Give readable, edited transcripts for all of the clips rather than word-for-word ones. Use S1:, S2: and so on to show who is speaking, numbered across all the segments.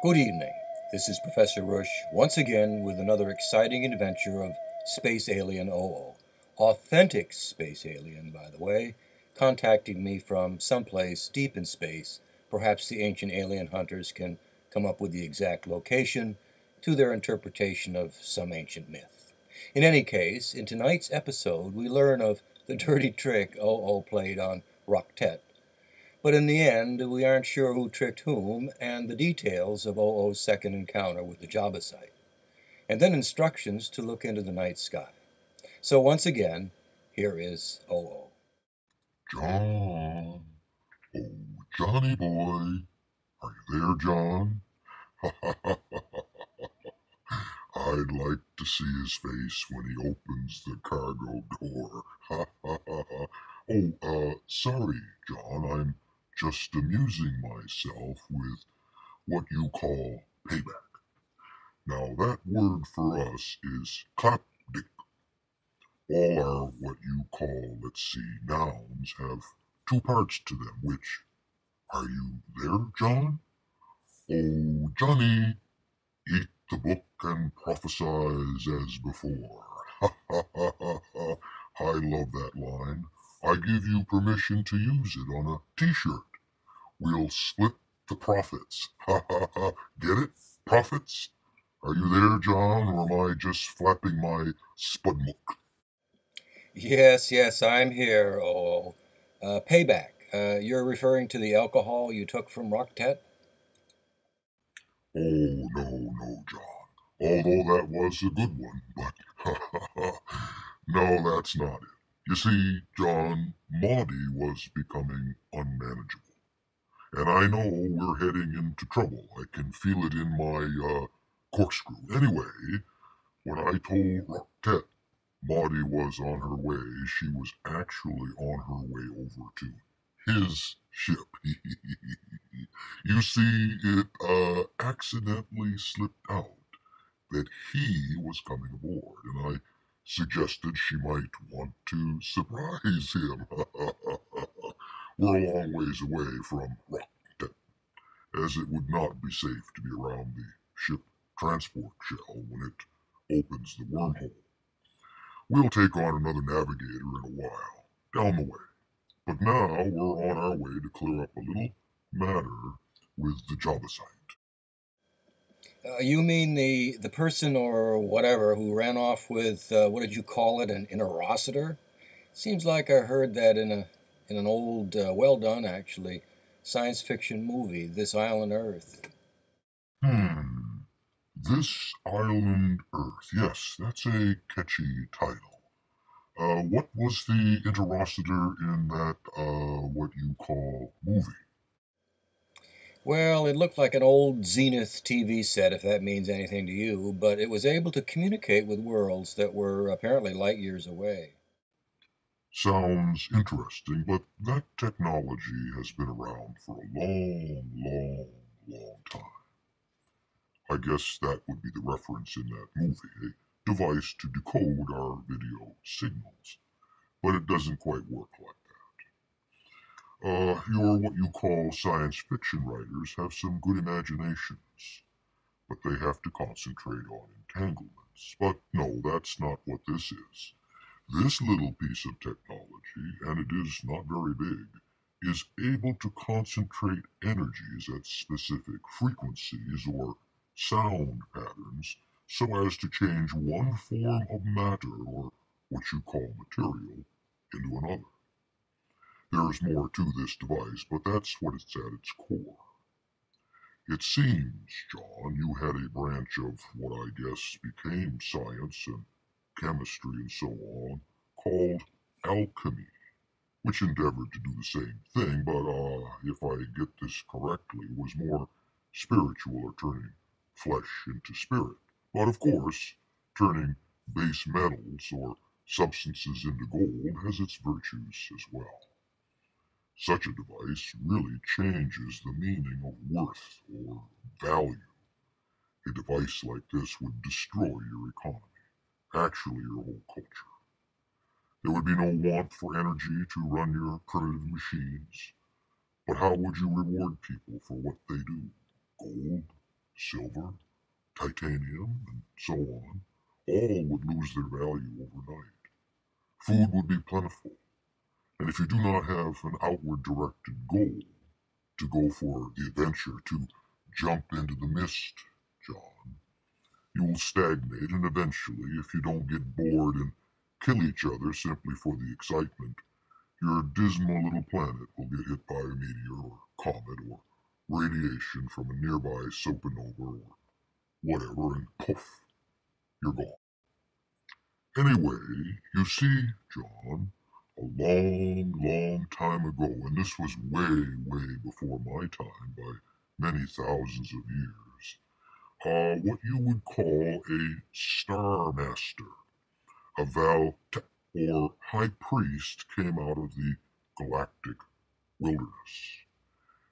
S1: Good evening. This is Professor Rush once again with another exciting adventure of Space Alien OO. Authentic space alien, by the way, contacting me from someplace deep in space. Perhaps the ancient alien hunters can come up with the exact location to their interpretation of some ancient myth. In any case, in tonight's episode, we learn of the dirty trick OO played on O-RocKTET, but in the end, we aren't sure who tricked whom, and the details of OO's second encounter with the Jobisite, and then instructions to look into the night sky. So once again, here is OO.
S2: John. Oh, Johnny boy. Are you there, John? I'd like to see his face when he opens the cargo door. Sorry, John. I'm just amusing myself with what you call payback. Now, that word for us is clapdick. All our what you call, let's see, nouns have two parts to them, which are you there, John? Oh, Johnny, eat the book and prophesize as before. Ha ha ha ha ha. I love that line. I give you permission to use it on a t-shirt. We'll split the profits. Ha ha ha. Get it? Profits? Are you there, John, or am I just flapping my spudmuk?
S1: Yes, I'm here, OO. Payback. You're referring to the alcohol you took from Rocktet?
S2: Oh, no, John. Although that was a good one, but no, that's not it. You see, John, Maudie was becoming unmanageable. And I know we're heading into trouble. I can feel it in my corkscrew. Anyway, when I told Rocktet Maudie was on her way, she was actually on her way over to his ship. You see, it accidentally slipped out that he was coming aboard, and I suggested she might want to surprise him. We're a long ways away from Rockton, as it would not be safe to be around the ship transport shell when it opens the wormhole. We'll take on another navigator in a while, down the way. But now we're on our way to clear up a little matter with the Jobisite.
S1: You mean the person or whatever who ran off with, what did you call it, an interocitor? Seems like I heard that in an old, well done actually, science fiction movie, This Island Earth.
S2: Hmm. This Island Earth. Yes, that's a catchy title. What was the interocitor in that, what you call movie?
S1: Well, it looked like an old Zenith TV set, if that means anything to you, but it was able to communicate with worlds that were apparently light years away.
S2: Sounds interesting, but that technology has been around for a long time. I guess that would be the reference in that movie, a device to decode our video signals. But it doesn't quite work like that. Your what you call science fiction writers have some good imaginations, but they have to concentrate on entanglements. But no, that's not what this is. This little piece of technology, and it is not very big, is able to concentrate energies at specific frequencies or sound patterns so as to change one form of matter or what you call material into another. There is more to this device, but that's what it's at its core. It seems, John, you had a branch of what I guess became science and chemistry and so on called alchemy, which endeavored to do the same thing, but if I get this correctly, was more spiritual or turning flesh into spirit. But of course, turning base metals or substances into gold has its virtues as well. Such a device really changes the meaning of worth or value. A device like this would destroy your economy, actually your whole culture. There would be no want for energy to run your primitive machines. But how would you reward people for what they do? Gold? silver, titanium, and so on, all would lose their value overnight. Food would be plentiful, and if you do not have an outward directed goal to go for the adventure, to jump into the mist, John, you will stagnate, and eventually, if you don't get bored and kill each other simply for the excitement, your dismal little planet will get hit by a meteor or comet or radiation from a nearby supernova or whatever, and poof, you're gone. Anyway, you see, John, a long, long time ago, and this was way, way before my time by many thousands of years, what you would call a star master, a Val or high priest, came out of the galactic wilderness.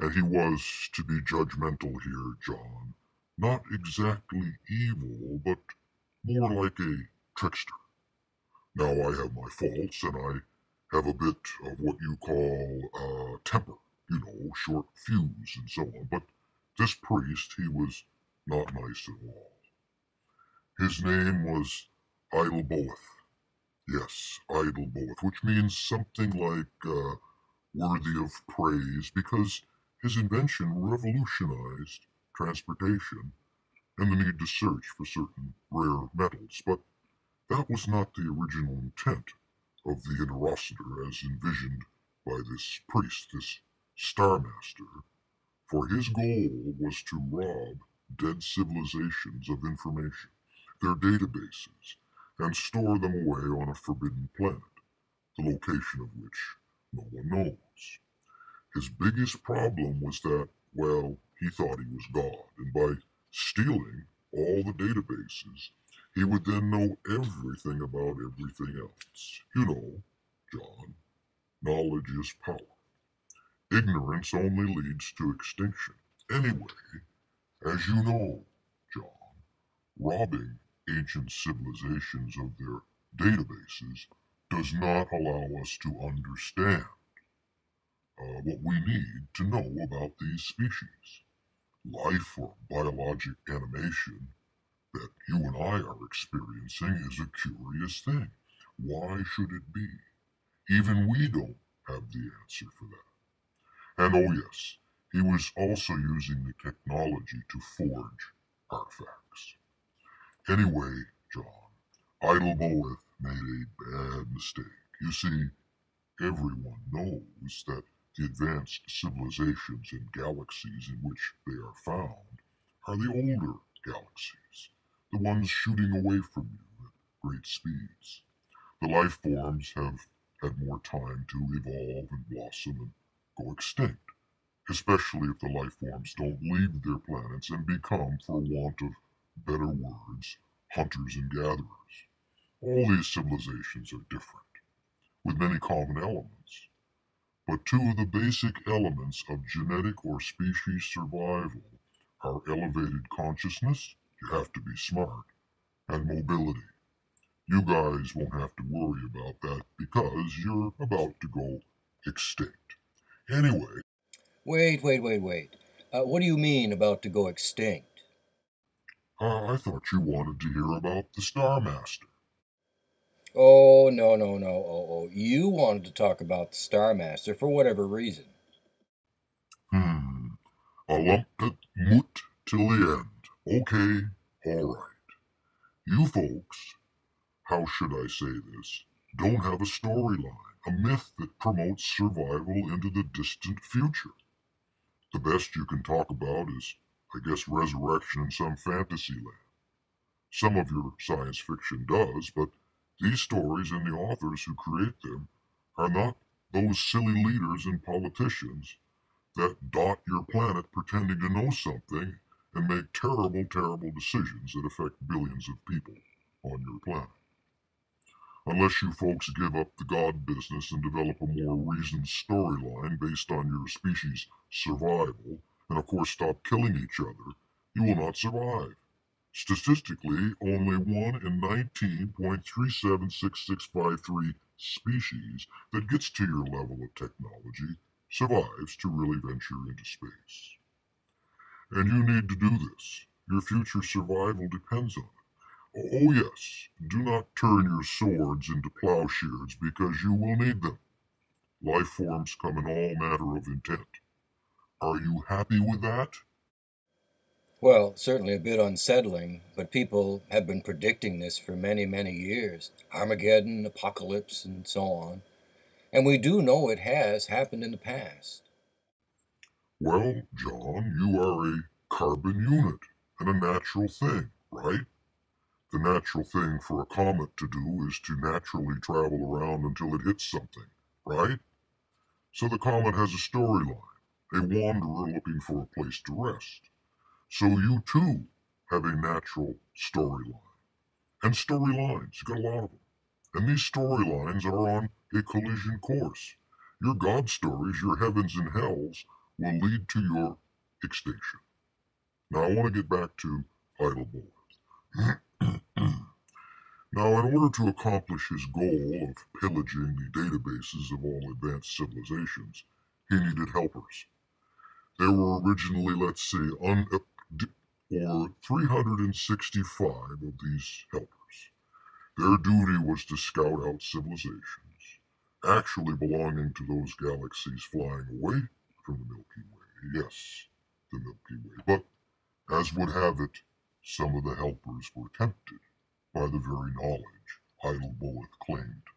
S2: And he was, to be judgmental here, John, not exactly evil, but more like a trickster. Now, I have my faults, and I have a bit of what you call temper, short fuse and so on. But this priest, he was not nice at all. His name was Idleboeth. Yes, Idleboeth, which means something like worthy of praise because his invention revolutionized transportation and the need to search for certain rare metals. But that was not the original intent of the interocitor as envisioned by this priest, this Star Master, for his goal was to rob dead civilizations of information, their databases, and store them away on a forbidden planet, the location of which no one knows. His biggest problem was that, well, he thought he was God, and by stealing all the databases, he would then know everything about everything else. You know, John, knowledge is power. Ignorance only leads to extinction. Anyway, as you know, John, robbing ancient civilizations of their databases does not allow us to understand what we need to know about these species. Life or biologic animation that you and I are experiencing is a curious thing. Why should it be? Even we don't have the answer for that. And oh yes, he was also using the technology to forge artifacts. Anyway, John, Idleboeth made a bad mistake. You see, everyone knows that the advanced civilizations and galaxies in which they are found are the older galaxies, the ones shooting away from you at great speeds. The life forms have had more time to evolve and blossom and go extinct, especially if the life forms don't leave their planets and become, for want of better words, hunters and gatherers. All these civilizations are different, with many common elements, but two of the basic elements of genetic or species survival are elevated consciousness, you have to be smart, and mobility. You guys won't have to worry about that because you're about to go extinct. Anyway,
S1: Wait. What do you mean about to go extinct?
S2: I thought you wanted to hear about the Star Master.
S1: Oh, no. You wanted to talk about the Star Master for whatever reason.
S2: Hmm, a lumped moot till the end. Okay, all right. You folks, how should I say this, don't have a storyline, a myth that promotes survival into the distant future. The best you can talk about is, I guess, resurrection in some fantasy land. Some of your science fiction does, but these stories and the authors who create them are not those silly leaders and politicians that dot your planet pretending to know something and make terrible, terrible decisions that affect billions of people on your planet. Unless you folks give up the God business and develop a more reasoned storyline based on your species' survival, and of course stop killing each other, you will not survive. Statistically, only 1 in 19.376653 species that gets to your level of technology survives to really venture into space. And you need to do this. Your future survival depends on it. Oh, yes, do not turn your swords into plowshares because you will need them. Life forms come in all manner of intent. Are you happy with that?
S1: Well, certainly a bit unsettling, but people have been predicting this for many, many years. Armageddon, apocalypse, and so on. And we do know it has happened in the past.
S2: Well, John, you are a carbon unit and a natural thing, right? The natural thing for a comet to do is to naturally travel around until it hits something, right? So the comet has a storyline, a wanderer looking for a place to rest. So you too have a natural storyline. And storylines, you got a lot of them. And these storylines are on a collision course. Your God stories, your heavens and hells, will lead to your extinction. Now I want to get back to Idlewild. Now, in order to accomplish his goal of pillaging the databases of all advanced civilizations, he needed helpers. There were originally, let's say, or 365 of these helpers. Their duty was to scout out civilizations, actually belonging to those galaxies flying away from the Milky Way. Yes, the Milky Way. But, as would have it, some of the helpers were tempted by the very knowledge Idlewild claimed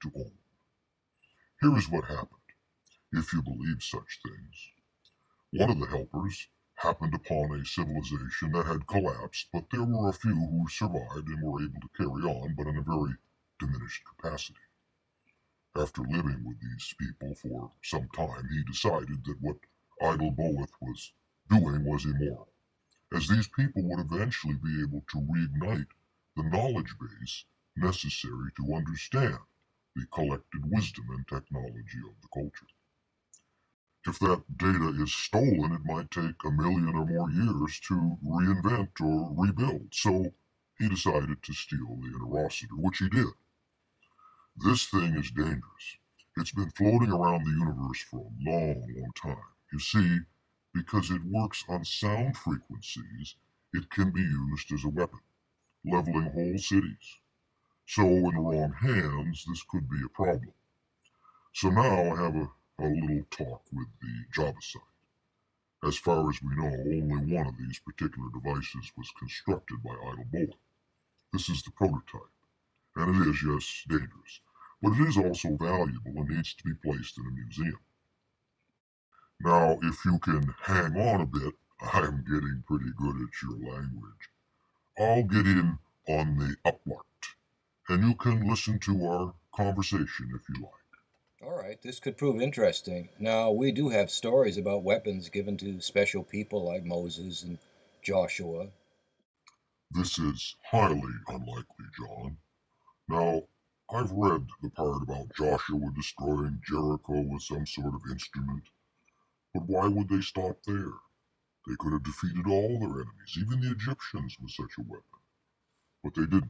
S2: to own. Here is what happened, if you believe such things. One of the helpers happened upon a civilization that had collapsed, but there were a few who survived and were able to carry on, but in a very diminished capacity. After living with these people for some time, he decided that what Idlewild was doing was immoral, as these people would eventually be able to reignite the knowledge base necessary to understand the collected wisdom and technology of the culture. If that data is stolen, it might take a million or more years to reinvent or rebuild. So he decided to steal the interocitor, which he did. This thing is dangerous. It's been floating around the universe for a long, long time. You see, because it works on sound frequencies, it can be used as a weapon, leveling whole cities. So in the wrong hands, this could be a problem. So now I have a little talk with the Jobisite. As far as we know, only one of these particular devices was constructed by Idlewild. This is the prototype, and it is, yes, dangerous, but it is also valuable and needs to be placed in a museum. Now, if you can hang on a bit, I'm getting pretty good at your language. I'll get in on the upward, and you can listen to our conversation if you like.
S1: All right, this could prove interesting. Now, we do have stories about weapons given to special people like Moses and Joshua.
S2: This is highly unlikely, John. Now, I've read the part about Joshua destroying Jericho with some sort of instrument, but why would they stop there? They could have defeated all their enemies, even the Egyptians, with such a weapon. But they didn't.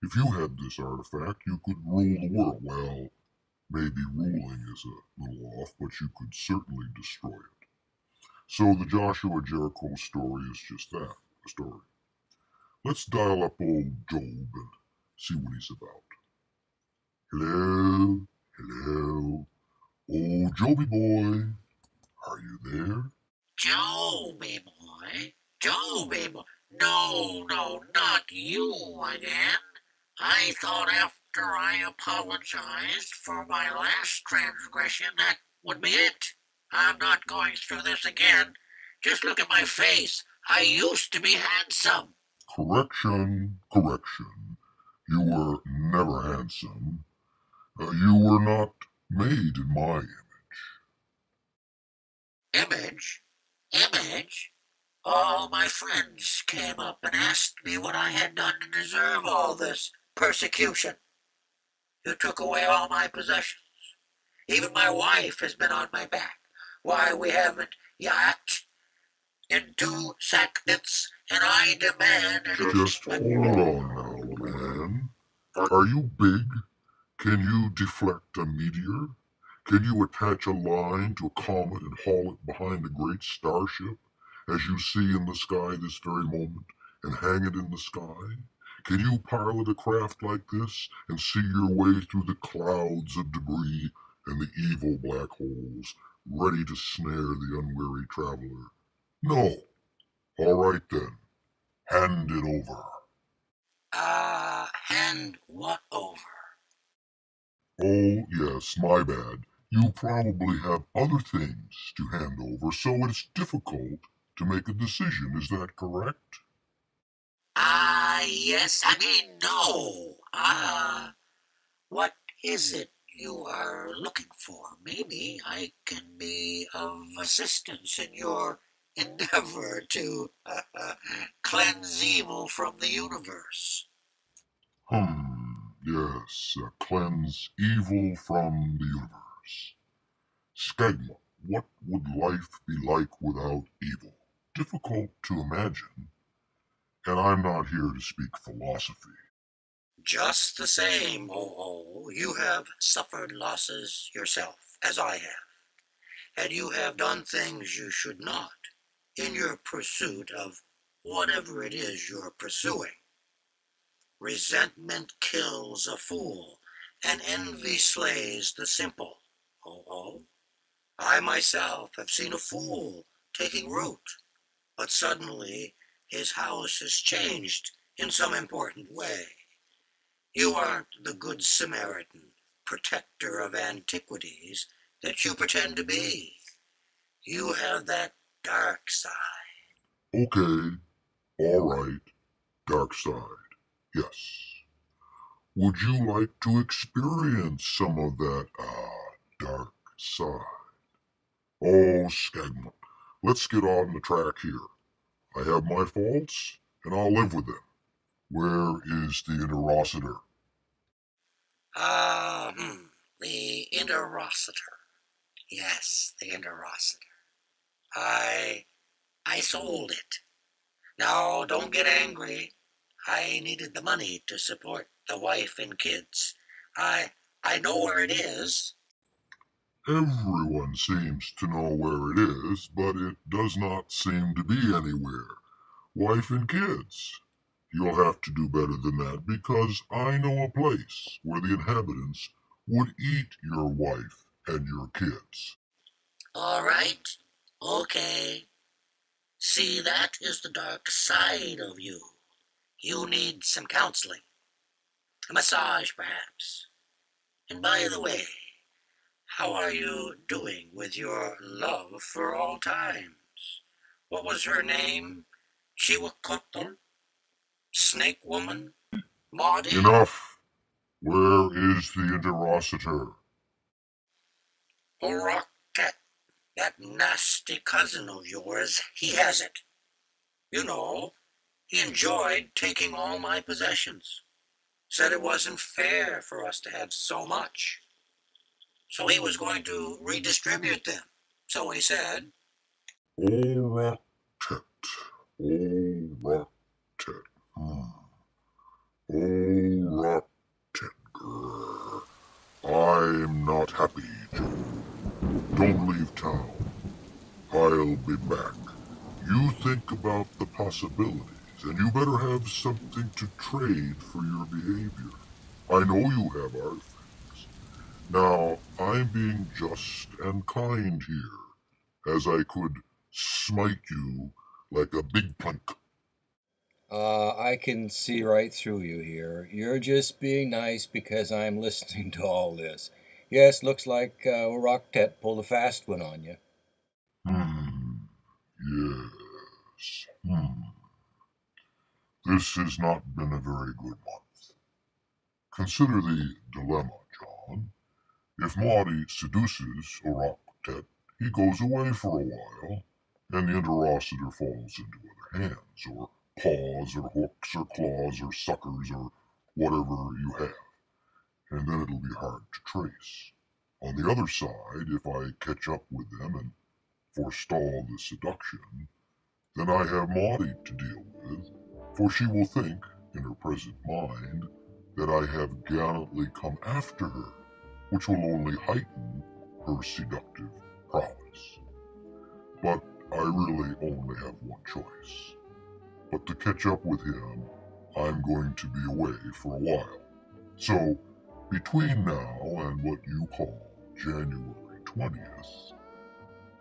S2: If you had this artifact, you could rule the world. Well, maybe ruling is a little off, but you could certainly destroy it. So the Joshua Jericho story is just that, a story. Let's dial up old Job and see what he's about. Hello, hello. Oh, Joby boy, are you there?
S3: Joby boy, Joby boy. No, no, not you again. I thought after I apologized for my last transgression that would be it. I'm not going through this again. Just look at my face. I used to be handsome.
S2: Correction, correction. You were never handsome. You were not made in my image.
S3: Image? Image? All my friends came up and asked me what I had done to deserve all this persecution. You took away all my possessions. Even my wife has been on my back. Why, we haven't yacht in 2 seconds, and I demand an
S2: Just hold on now, man. Are you big? Can you deflect a meteor? Can you attach a line to a comet and haul it behind a great starship? as you see in the sky this very moment, and hang it in the sky? Can you pilot a craft like this and see your way through the clouds of debris and the evil black holes, ready to snare the unwary traveler? No. All right then. Hand it over.
S3: Hand what over?
S2: Oh, yes, my bad. You probably have other things to hand over, so it's difficult to make a decision. Is that correct?
S3: Yes, I mean, no. What is it you are looking for? Maybe I can be of assistance in your endeavor to cleanse evil from the universe.
S2: Yes, cleanse evil from the universe. Skagma, what would life be like without evil? Difficult to imagine, and I'm not here to speak philosophy.
S3: Just the same, oh, you have suffered losses yourself, as I have, and you have done things you should not in your pursuit of whatever it is you're pursuing. Resentment kills a fool, and envy slays the simple. Oh, I myself have seen a fool taking root, but suddenly his house has changed in some important way. You aren't the good Samaritan, protector of antiquities that you pretend to be. You have that dark side.
S2: Okay, all right, dark side, yes. Would you like to experience some of that, dark side? Oh, Skagman, let's get on the track here. I have my faults, and I'll live with them. Where is the interocitor?
S3: The interocitor. Yes, the interocitor. I sold it. Now, don't get angry. I needed the money to support the wife and kids. I know where it is.
S2: Everyone seems to know where it is, but it does not seem to be anywhere. Wife and kids. You'll have to do better than that, because I know a place where the inhabitants would eat your wife and your kids.
S3: All right. Okay. See, that is the dark side of you. You need some counseling. A massage, perhaps. And by the way, how are you doing with your love for all times? What was her name? Chiwakotl? Snake Woman? Maudie?
S2: Enough! Where is the interocitor?
S3: O-RocKTET, that nasty cousin of yours, he has it. You know, he enjoyed taking all my possessions. Said it wasn't fair for us to have so much. So he was going to redistribute them. So he said,
S2: O-RocKTET. O-RocKTET. O-RocKTET. Grrr. I'm not happy, Joe. Don't leave town. I'll be back. You think about the possibilities, and you better have something to trade for your behavior. I know you have our things. Now, I'm being just and kind here, as I could smite you like a big plank.
S1: I can see right through you here. You're just being nice because I'm listening to all this. Yes, looks like O-RocKTET pulled a fast one on you.
S2: Yes. This has not been a very good month. Consider the dilemma, John. If Maudie seduces O-RocKTET, he goes away for a while, and the interocitor falls into other hands, or paws, or hooks, or claws, or suckers, or whatever you have, and then it'll be hard to trace. On the other side, if I catch up with them and forestall the seduction, then I have Maudie to deal with, for she will think, in her present mind, that I have gallantly come after her, which will only heighten her seductive prowess. But I really only have one choice. But to catch up with him, I'm going to be away for a while. So, between now and what you call January 20th,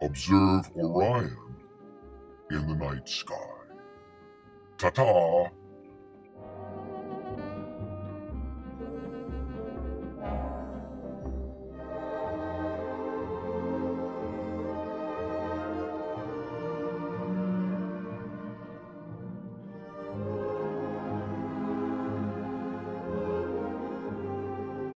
S2: observe Orion in the night sky. Ta-ta!